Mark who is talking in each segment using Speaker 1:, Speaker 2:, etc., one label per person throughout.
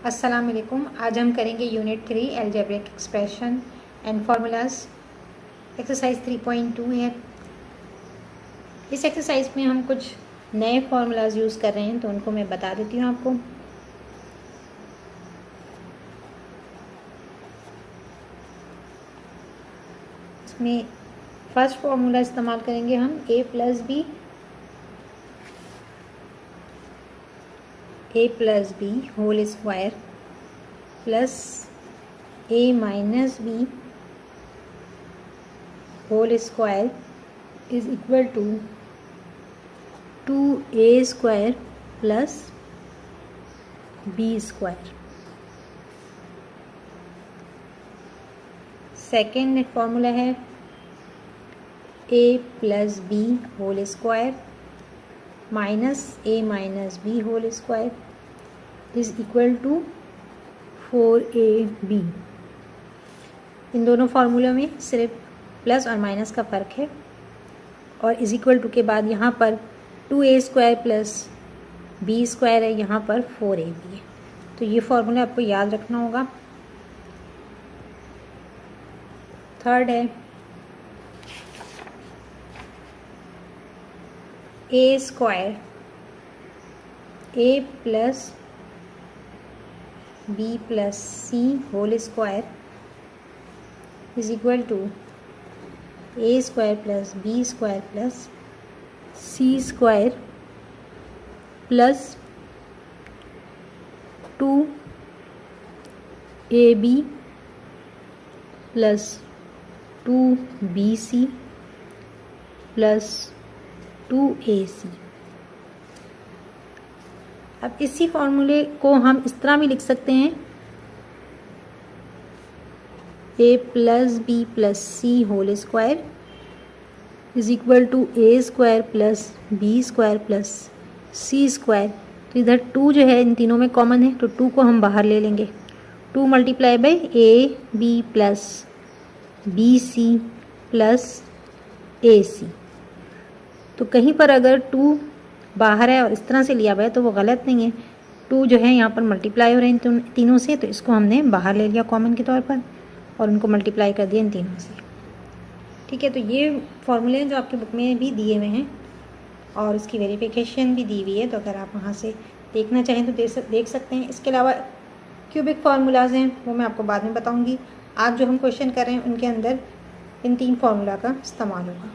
Speaker 1: अस्सलाम वालेकुम। आज हम करेंगे unit 3 algebraic expression and formulas. Exercise 3.2 है। इस एक्सरसाइज में हम कुछ नए फार्मूलाज यूज़ कर रहे हैं, तो उनको मैं बता देती हूँ आपको। इसमें फर्स्ट फार्मूला इस्तेमाल करेंगे हम a plus B whole square plus a minus B whole square is equal to 2a square plus b square. Second formula है a plus B whole square minus a minus B whole square is equal to 4ab। इन दोनों फार्मूलों में सिर्फ plus और minus का फ़र्क है, और इज इक्वल टू के बाद यहाँ पर 2a square plus b square है, यहाँ पर 4ab है। तो ये फार्मूला आपको याद रखना होगा। थर्ड है a square a plus B plus C whole square is equal to a square plus B square plus C square plus 2ab plus 2bc plus 2ac। अब इसी फॉर्मूले को हम इस तरह भी लिख सकते हैं, a plus B plus C whole square is equal to a square plus B square plus C square. तो इधर 2 जो है इन तीनों में कॉमन है, तो 2 को हम बाहर ले लेंगे। 2 multiply by a B plus B C plus A C. तो कहीं पर अगर 2 बाहर है और इस तरह से लिया हुआ है तो वो गलत नहीं है। 2 जो है यहाँ पर मल्टीप्लाई हो रहे हैं इन तीनों से, तो इसको हमने बाहर ले लिया कॉमन के तौर पर और उनको मल्टीप्लाई कर दिया इन तीनों से। ठीक है, तो ये फॉर्मूले जो आपकी बुक में भी दिए हुए हैं और उसकी वेरिफिकेशन भी दी हुई है, तो अगर आप वहाँ से देखना चाहें तो देख सकते हैं। इसके अलावा क्यूबिक फार्मूलाज हैं, वो मैं आपको बाद में बताऊँगी। आज जो हम क्वेश्चन कर रहे हैं उनके अंदर इन 3 फार्मूला का इस्तेमाल होगा।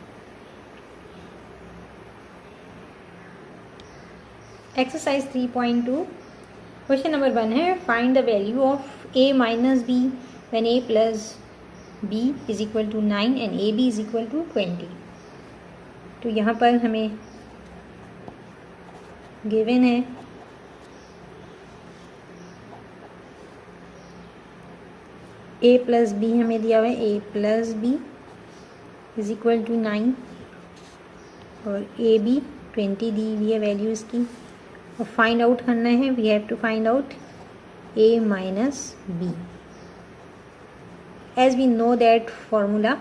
Speaker 1: एक्सरसाइज 3.2 क्वेश्चन नंबर 1 है, find the value of a minus B when a plus b is equal to 9 and ab is equal to 20। तो यहाँ पर हमें गिवन है a प्लस बी हमें दिया हुआ है, a plus B is equal to 9 और ab 20 दी हुई है वैल्यू इसकी। और फाइंड आउट करना है, we have to find out a minus B. as we know that formula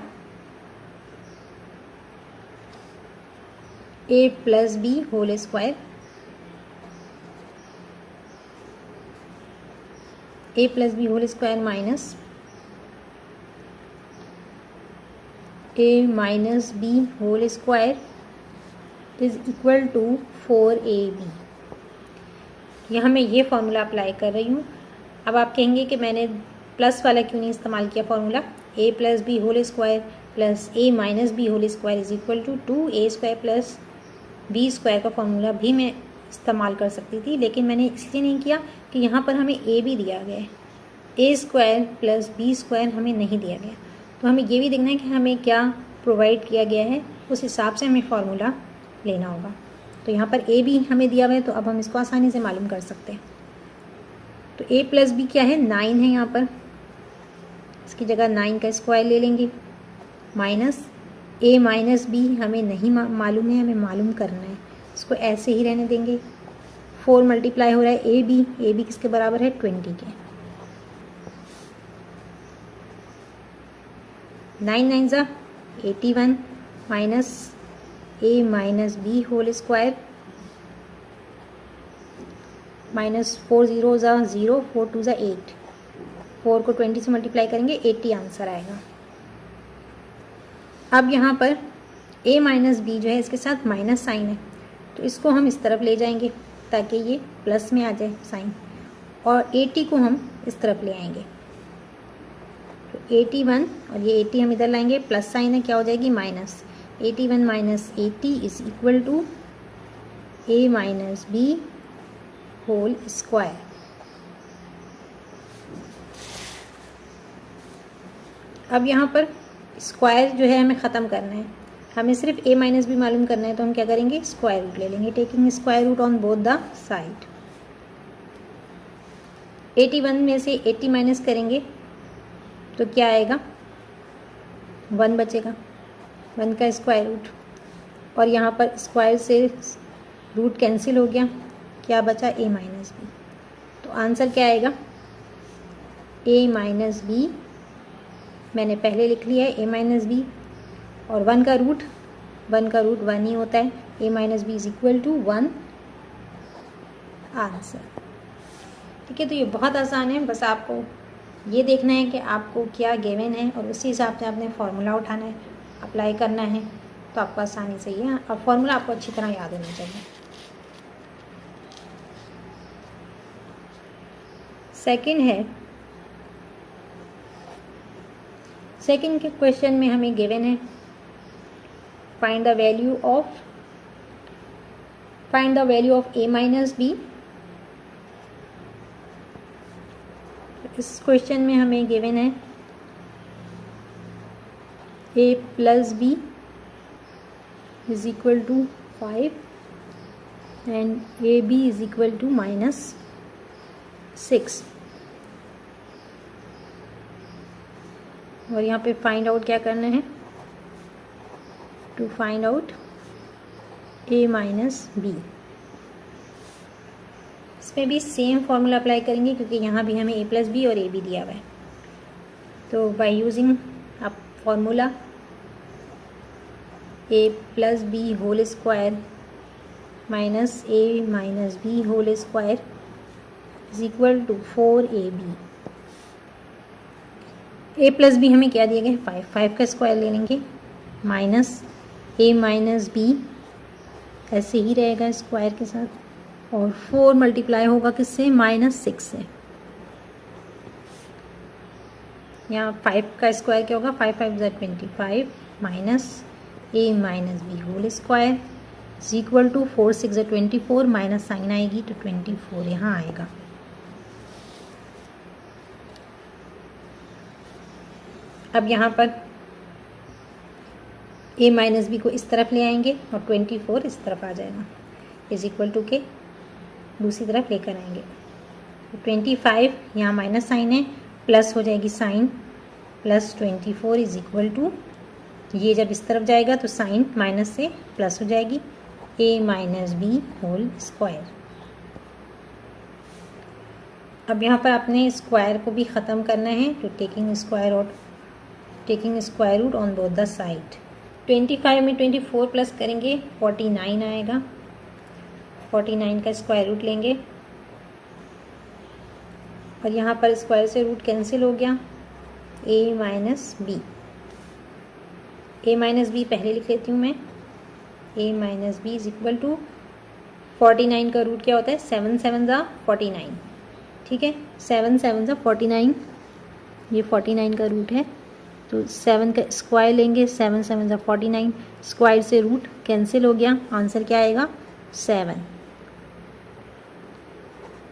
Speaker 1: a plus b whole square minus a minus b whole square is equal to 4ab। यहाँ मैं ये formula apply कर रही हूँ। अब आप कहेंगे कि मैंने प्लस वाला क्यों नहीं इस्तेमाल किया formula. a plus B whole square plus a minus B whole square is equal to 2a square plus b square का फॉर्मूला भी मैं इस्तेमाल कर सकती थी, लेकिन मैंने इसलिए नहीं किया कि यहाँ पर हमें a भी दिया गया है, a square plus b square हमें नहीं दिया गया। तो हमें ये भी देखना है कि हमें क्या प्रोवाइड किया गया है, उस हिसाब से हमें फार्मूला लेना होगा। तो यहाँ पर a भी हमें दिया हुआ है, तो अब हम इसको आसानी से मालूम कर सकते हैं। तो a प्लस बी क्या है, 9 है, यहाँ पर इसकी जगह 9 का स्क्वायर ले लेंगे, माइनस a माइनस बी हमें नहीं मालूम है, हमें मालूम करना है, इसको ऐसे ही रहने देंगे। 4 मल्टीप्लाई हो रहा है a बी किसके बराबर है, 20 के। 9 9 ज़ा 81 minus a minus B whole square minus 4 zero ज़ा 0, 4 टू ज़ा 8, 4 को 20 से मल्टीप्लाई करेंगे 80 आंसर आएगा। अब यहाँ पर a माइनस बी जो है इसके साथ माइनस साइन है, तो इसको हम इस तरफ ले जाएंगे ताकि ये प्लस में आ जाए साइन, और 80 को हम इस तरफ ले आएंगे, तो 81 और ये 80 हम इधर लाएंगे, प्लस साइन है, क्या हो जाएगी minus, 81 minus 80 is equal to a minus B whole square. अब यहाँ पर स्क्वायर जो है हमें ख़त्म करना है, हमें सिर्फ a माइनस बी मालूम करना है, तो हम क्या करेंगे स्क्वायर रूट ले लेंगे, taking square root on both the side. 81 में से 80 माइनस करेंगे तो क्या आएगा, 1 बचेगा, 1 का स्क्वायर रूट, और यहाँ पर स्क्वायर से रूट कैंसिल हो गया, क्या बचा a माइनस बी, तो आंसर क्या आएगा a माइनस बी, मैंने पहले लिख लिया है a माइनस बी, और 1 का रूट 1 ही होता है, a minus B is equal to 1 answer. ठीक है, तो ये बहुत आसान है, बस आपको ये देखना है कि आपको क्या गिवन है और उसी हिसाब से आपने फार्मूला उठाना है, अप्लाई करना है, तो आपको आसानी से ये, और फार्मूला आपको अच्छी तरह याद होना चाहिए। सेकंड है, सेकंड के क्वेश्चन में हमें गिवन है find the value of a minus B. इस क्वेश्चन में हमें गिवन है a plus B is equal to 5 and A B is equal to -6, और यहाँ पे फाइंड आउट क्या करना है, to find out a minus B. इसमें भी सेम फॉर्मूला अप्लाई करेंगे क्योंकि यहाँ भी हमें a प्लस बी और a बी दिया हुआ है, तो by using a formula a plus B whole square minus a minus B whole square is equal to 4ab। a plus B हमें क्या दिया गया 5 का स्क्वायर ले लेंगे, माइनस a माइनस बी ऐसे ही रहेगा स्क्वायर के साथ, और 4 मल्टीप्लाई होगा किससे, -6 से, यहाँ 5 का स्क्वायर क्या होगा, 5 5 ज़ा 25 minus a minus B whole square is equal to 4 6 ज़ा 24, माइनस साइन आएगी तो 24 यहाँ आएगा। अब यहाँ पर a माइनस बी को इस तरफ ले आएंगे और 24 इस तरफ आ जाएगा, इज इक्वल टू के दूसरी तरफ लेकर आएंगे, तो 25 यहाँ माइनस साइन है, प्लस हो जाएगी sign, plus 24 is equal to, ये जब इस तरफ जाएगा तो साइन माइनस से प्लस हो जाएगी, a minus B whole square. अब यहाँ पर अपने स्क्वायर को भी ख़त्म करना है, तो taking square root on both the side. 25 में 24 प्लस करेंगे 49 आएगा, 49 का स्क्वायर रूट लेंगे, और यहाँ पर स्क्वायर से रूट कैंसिल हो गया, a माइनस बी पहले लिख लेती हूँ मैं, a minus B is equal to 49 का रूट क्या होता है, 7 7 ज़ा 49, ठीक है, 7 7 ज़ा 49, ये 49 का रूट है, तो 7 का स्क्वायर लेंगे, 7 7 ज़ा 49, स्क्वायर से रूट कैंसिल हो गया, आंसर क्या आएगा 7,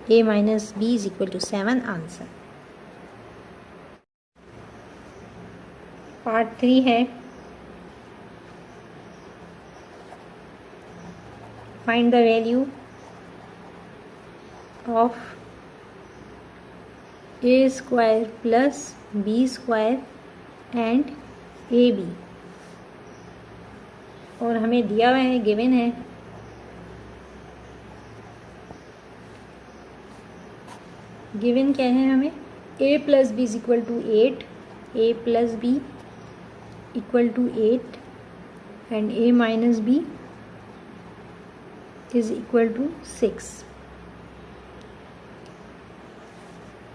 Speaker 1: a minus B is equal to 7 answer. Part 3 है find the value of a square plus b square and A B, और हमें दिया हुआ है, गिवन है गिवन क्या है हमें, a plus B is equal to 8, a plus B equal to 8 and a minus B is equal to 6।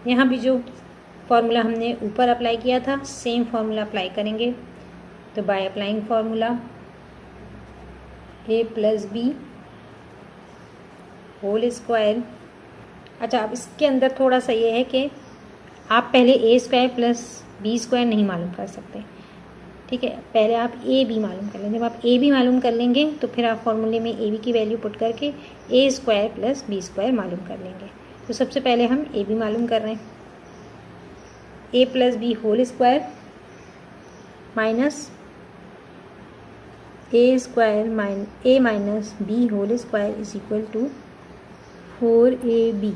Speaker 1: यहाँ भी जो फॉर्मूला हमने ऊपर अप्लाई किया था सेम फॉर्मूला अप्लाई करेंगे। तो by applying formula a plus B whole square. अच्छा, अब इसके अंदर थोड़ा सा ये है कि आप पहले a square plus B square नहीं मालूम कर सकते, ठीक है। पहले आप ए बी मालूम कर लेंगे। जब आप ए बी मालूम कर लेंगे तो फिर आप फॉर्मूले में ए बी की वैल्यू पुट करके ए स्क्वायर प्लस बी स्क्वायर मालूम कर लेंगे। तो सबसे पहले हम ए बी मालूम कर रहे हैं। A plus B whole square minus A square A minus B whole square is equal to 4ab।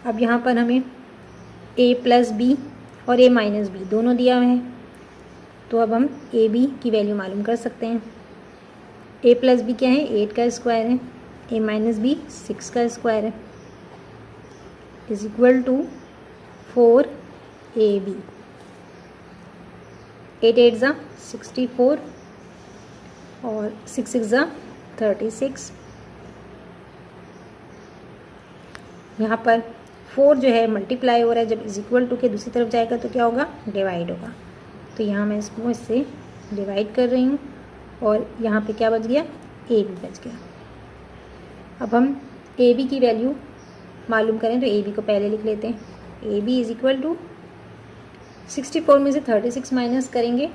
Speaker 1: अब यहाँ पर हमें a प्लस बी और a माइनस बी दोनों दिया हुआ है, तो अब हम ए बी की वैल्यू मालूम कर सकते हैं। a प्लस बी क्या है, 8 का स्क्वायर है, a माइनस बी 6 का स्क्वायर है, इज इक्वल टू 4ab। 8 8 ज़ा 64 और 6 6 ज़ा 36। यहाँ पर 4 जो है मल्टीप्लाई हो रहा है, जब इज इक्वल टू के दूसरी तरफ जाएगा तो क्या होगा, डिवाइड होगा। तो यहाँ मैं इसको इससे डिवाइड कर रही हूँ और यहाँ पे क्या बच गया, ए बी बच गया। अब हम ए बी की वैल्यू मालूम करें तो ए बी को पहले लिख लेते हैं। A B is equal to 64 में से 36 माइनस करेंगे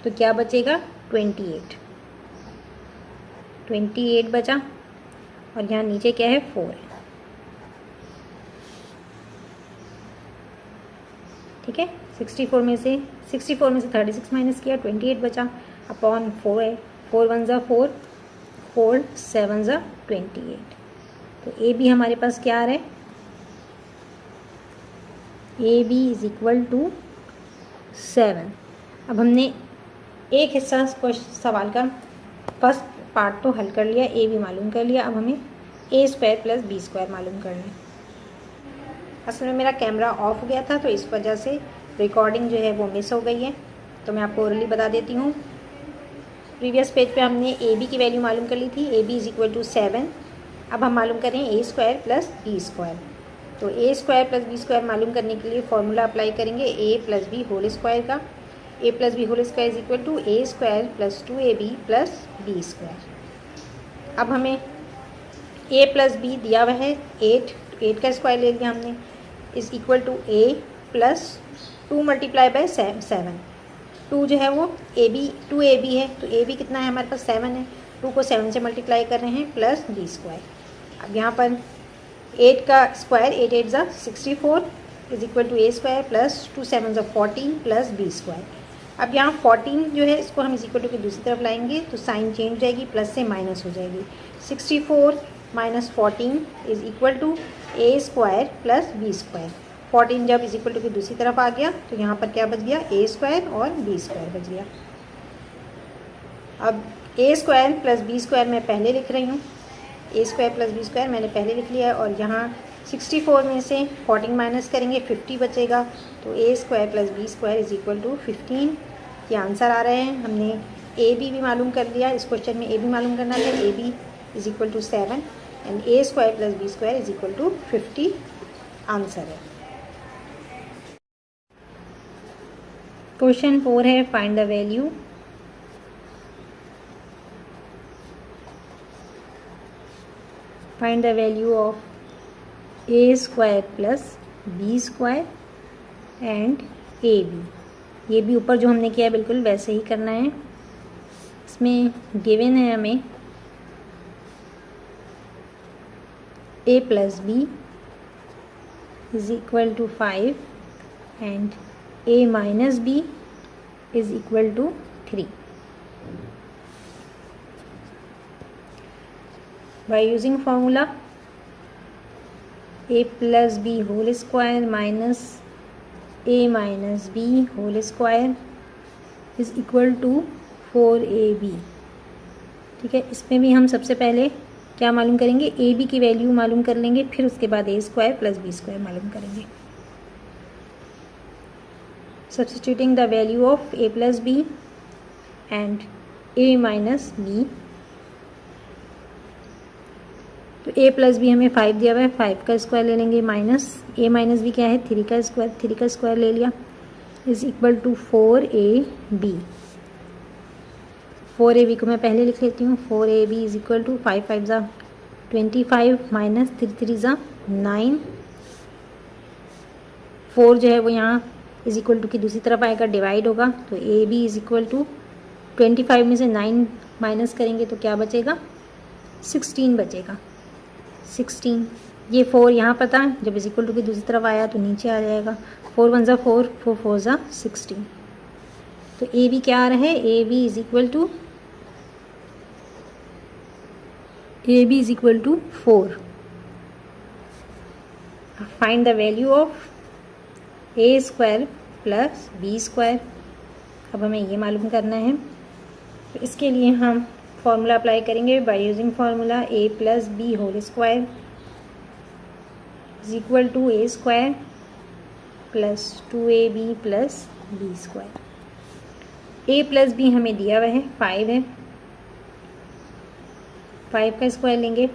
Speaker 1: तो क्या बचेगा, 28 बचा और यहाँ नीचे क्या है, 4 है, ठीक है। 64 में से 36 माइनस किया, 28 बचा, अपॉन 4 है, 4 1 ज़ा 4, 4 7 ज़ा 28। तो ए बी हमारे पास क्या आ रहा है, A B is equal to 7। अब हमने एक हिस्सा सवाल का फर्स्ट पार्ट तो हल कर लिया, ए बी मालूम कर लिया। अब हमें ए स्क्वायर प्लस बी स्क्वायर मालूम करना है। असल में मेरा कैमरा ऑफ हो गया था तो इस वजह से रिकॉर्डिंग जो है वो मिस हो गई है, तो मैं आपको ओरली बता देती हूँ। प्रीवियस पेज पे हमने ए बी की वैल्यू मालूम कर ली थी, A B is equal to 7। अब हम मालूम करें A square plus B square. तो A square plus B square मालूम करने के लिए फॉर्मूला अप्लाई करेंगे A plus B whole square का। A plus B whole square is equal to A square plus 2ab plus B square. अब हमें ए plus B दिया हुआ है 8 का स्क्वायर ले लिया हमने, is equal to A plus 2 multiply by 7। 2 जो है वो टू ए बी है, तो ए बी कितना है हमारे पास, 7 है। 2 को 7 से मल्टीप्लाई कर रहे हैं प्लस बी स्क्वायर। अब यहाँ पर 8 का स्क्वायर 8 8 ज़ा 64 is equal to A square plus 2 7 ज़ा 14 प्लस बी स्क्वायर। अब यहाँ 14 जो है इसको हम इज इक्वल टू की दूसरी तरफ लाएंगे तो साइन चेंज हो जाएगी, प्लस से माइनस हो जाएगी। 64 minus 14 is equal to A square plus B square. 14 जब इज इक्वल टू की दूसरी तरफ आ गया तो यहाँ पर क्या बच गया, ए स्क्वायर और बी स्क्वायर बच गया। अब A square plus B square मैं पहले लिख रही हूँ, A square plus B square मैंने पहले लिख लिया है और यहाँ 64 में से 14 माइनस करेंगे 50 बचेगा, तो A square plus B square is equal to 15। ये आंसर आ रहे हैं। हमने ए बी भी मालूम कर लिया, इस क्वेश्चन में ए बी मालूम करना था। A B is equal to 7 and A square plus B square is equal to 50 answer है। क्वेश्चन 4 है, find the value of A square plus B square and A B. ये भी ऊपर जो हमने किया है बिल्कुल वैसे ही करना है। इसमें गिवन है हमें a plus B is equal to 5 and a minus B is equal to 3। by using formula a plus b whole square minus a minus b whole square is equal to 4ab। ठीक है, इसमें भी हम सबसे पहले क्या मालूम करेंगे, ए बी की वैल्यू मालूम कर लेंगे, फिर उसके बाद A square plus B square मालूम करेंगे। Substituting the value of A plus B and A minus B, तो तो a प्लस बी हमें 5 दिया हुआ है, 5 का स्क्वायर ले लेंगे माइनस a माइनस बी क्या है 3 का स्क्वायर, 3 का स्क्वायर ले लिया is equal to 4ab। 4ab को मैं पहले लिख लेती हूँ, 4ab इज इक्वल टू 5 5 ज़ा 25 माइनस 3 3 ज़ा 9, 4 जो है वो यहाँ इज इक्वल टू की दूसरी तरफ आएगा, डिवाइड होगा, तो A B is equal to 25 में से 9 माइनस करेंगे तो क्या बचेगा 16 बचेगा, 16। ये 4 यहाँ पर था, जब इज इक्वल टू की दूसरी तरफ आया तो नीचे आ जाएगा, 4 1 ज़ा 4, 4 4 ज़ा 16। तो ए बी क्या आ रहा है, A B is equal to 4। Find the value of A square plus B square. अब हमें ये मालूम करना है, तो इसके लिए हम फॉर्मूला अप्लाई करेंगे by using formula A plus B whole square is equal to A square plus 2ab plus B square. A plus B हमें दिया हुआ है 5 है, 5 का स्क्वायर लेंगे,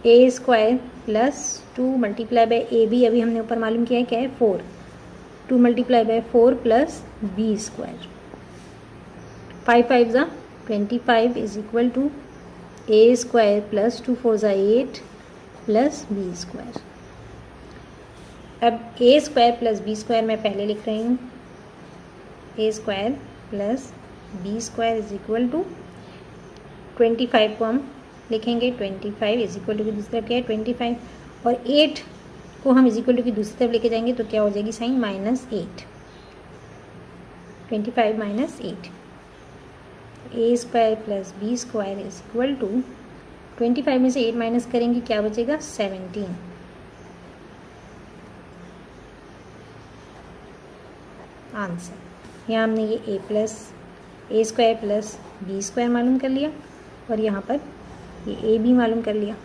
Speaker 1: A square plus 2 multiply by A B अभी हमने ऊपर मालूम किया है क्या है 4, 2 multiply by 4 plus B square, 5 5 ज़ा 25 is equal to A square plus 2 4 ज़ा 8 प्लस बी स्क्वायर। अब A square plus B square मैं पहले लिख रही हूँ, A square plus B square is equal to 25 को हम लिखेंगे, 25 इज इक्वल टू की दूसरी तरफ क्या है 25, और 8 को हम इज इक्वल टू की दूसरी तरफ लेके जाएंगे तो क्या हो जाएगी sign -8, 25 minus 8। A square plus B square is equal to 25 में से 8 माइनस करेंगे क्या बचेगा 17। आंसर यहाँ हमने ये ए स्क्वायर प्लस बी स्क्वायर मालूम कर लिया और यहाँ पर ये ए बी मालूम कर लिया।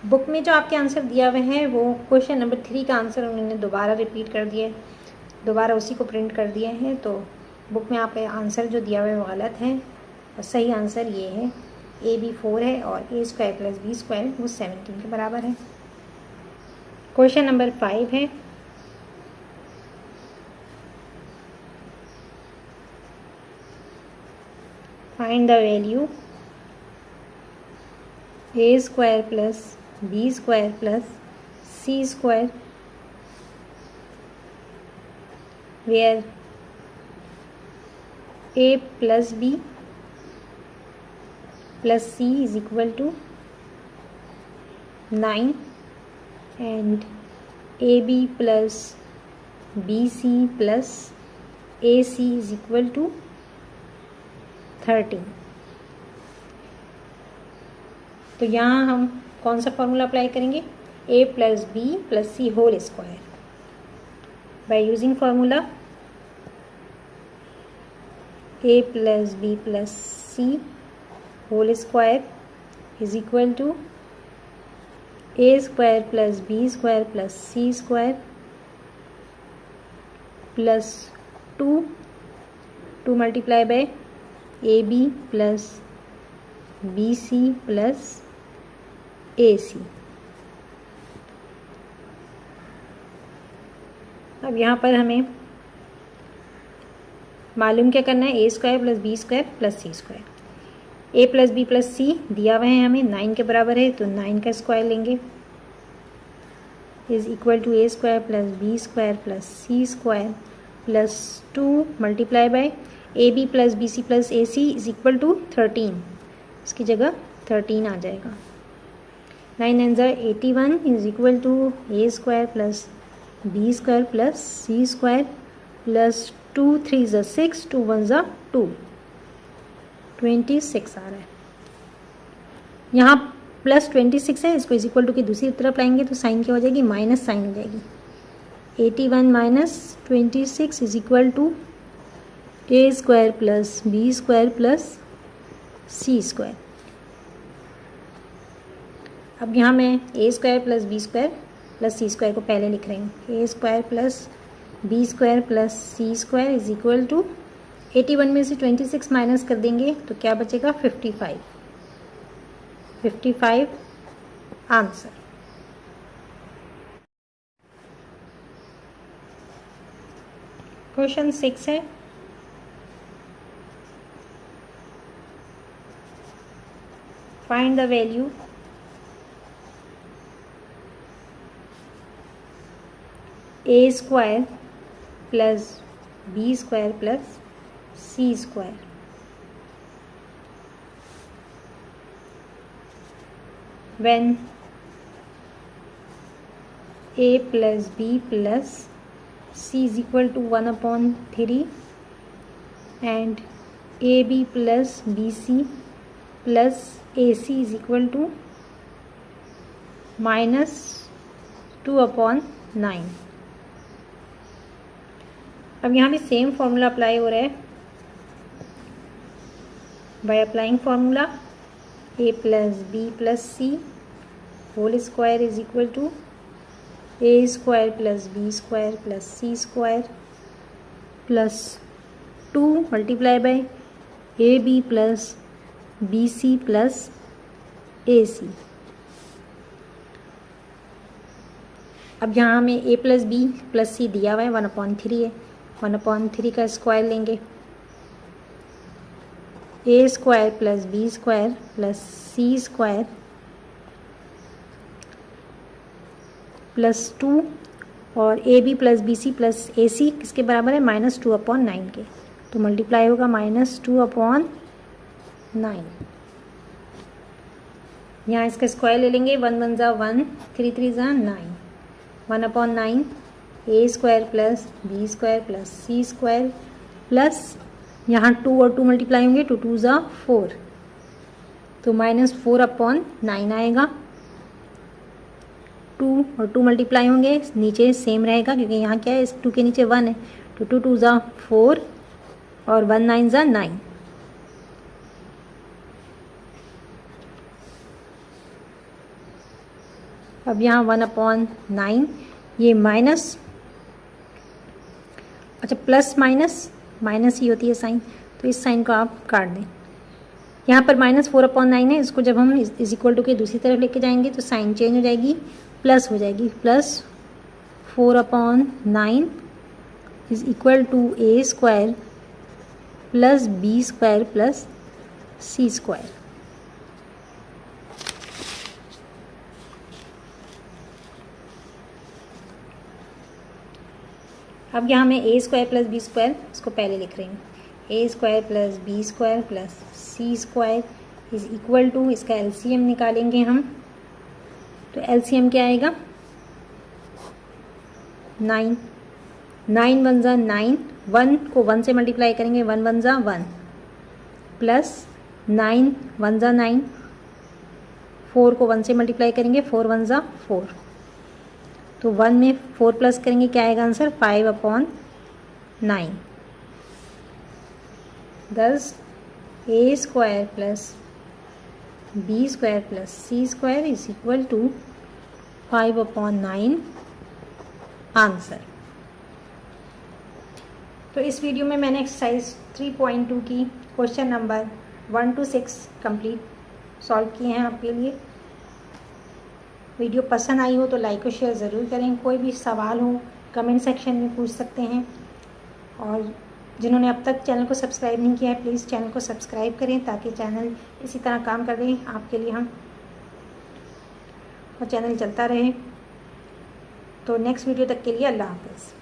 Speaker 1: बुक में जो आपके आंसर दिया हुए हैं वो क्वेश्चन नंबर 3 का आंसर उन्होंने दोबारा रिपीट कर दिया है, दोबारा उसी को प्रिंट कर दिए हैं, तो बुक में आपका आंसर जो दिया हुआ है वो गलत है और सही आंसर ये है ए बी 4 है और A square plus B square वो 17 के बराबर है। क्वेश्चन नंबर 5 है, find the value A square plus B square plus C square where A plus B plus C is equal to 9 and A B plus B C plus A C is equal to 13। तो यहाँ हम कौन सा formula apply करेंगे, A plus B plus C whole square by using formula A plus B plus C whole square is equal to A square plus B square plus C square plus 2 multiply by A B plus B C plus A C. अब यहाँ पर हमें मालूम क्या करना है, A square plus B square plus C square. A plus B plus C दिया हुआ है हमें 9 के बराबर है, तो 9 का स्क्वायर लेंगे is equal to A square plus B square plus C square plus 2 multiply by A B plus B C plus A C is equal to 13, इसकी जगह 13 आ जाएगा। 9 9 ज़ा 81 is equal to A square plus B square plus C square plus 2 3 ज़ा 6, 2 1 ज़ा 2, 26 आ रहा है। यहाँ plus 26 है, इसको इज इक्वल टू की दूसरी तरफ लाएंगे तो साइन क्या हो जाएगी, माइनस साइन हो जाएगी। 81 minus 26 is equal to A square plus B square plus C square. अब यहाँ मैं A square plus B square plus C square को पहले लिख रही हूँ, A square plus B square plus C square is equal to 81 में से 26 माइनस कर देंगे तो क्या बचेगा 55। 55 आंसर। क्वेश्चन 6 है, find the value A square plus B square plus C square. when a plus b plus c is equal to 1/3 and ab plus bc plus ac is equal to -2/9। अब यहाँ भी same formula apply हो रहा है। Bye applying formula a plus b plus c whole square is equal to a square plus b square plus c square plus 2 multiply by ab plus bc plus ac। अब यहाँ हमें a plus B plus C दिया हुआ है, 1/3 है, 1/3 का square लेंगे, A square plus B square plus C square plus 2 और A B plus B C plus A C किसके बराबर है, -2/9 के, तो मल्टीप्लाई होगा -2/9। यहाँ इसका स्क्वायर ले लेंगे, 1 1 ज़ा 1, 3 3 ज़ा 9, 1/9 A square plus B square plus C square plus यहाँ 2 और 2 मल्टीप्लाई होंगे, 2 2 ज़ा 4, तो -4/9 आएगा। 2 और 2 मल्टीप्लाई होंगे, नीचे सेम रहेगा क्योंकि यहाँ क्या है, इस 2 के नीचे 1 है, तो 2 2 ज़ा 4 और 1 9 ज़ा 9। अब यहाँ 1/9 ये माइनस, अच्छा प्लस माइनस ही होती है साइन, तो इस साइन को आप काट दें। यहाँ पर -4/9 है, इसको जब हम इज इक्वल टू के दूसरी तरफ लेके जाएंगे तो साइन चेंज हो जाएगी, प्लस हो जाएगी, plus 4/9 is equal to A square plus B square plus C square. अब यहाँ मैं A square plus B square इसको पहले लिख रही हूँ, A square plus B square plus C square is equal to, इसका एलसीएम निकालेंगे हम, तो एलसीएम क्या आएगा, 9 9 1 ज़ा 9, 1 को 1 से मल्टीप्लाई करेंगे, 1 1 ज़ा 1 प्लस 9 1 ज़ा 9, 4 को 1 से मल्टीप्लाई करेंगे, 4 1 ज़ा 4, तो 1 में 4 प्लस करेंगे, क्या आएगा answer, 5/9। thus a square plus b square plus c square is equal to 5/9 answer. तो इस वीडियो में मैंने एक्सरसाइज 3.2 की question number 1 to 6 complete solve किए हैं आपके लिए। वीडियो पसंद आई हो तो लाइक और शेयर ज़रूर करें। कोई भी सवाल हो कमेंट सेक्शन में पूछ सकते हैं, और जिन्होंने अब तक चैनल को सब्सक्राइब नहीं किया है प्लीज़ चैनल को सब्सक्राइब करें ताकि चैनल इसी तरह काम कर रहे आपके लिए हम, और चैनल चलता रहे। तो नेक्स्ट वीडियो तक के लिए अल्लाह हाफ़िज़।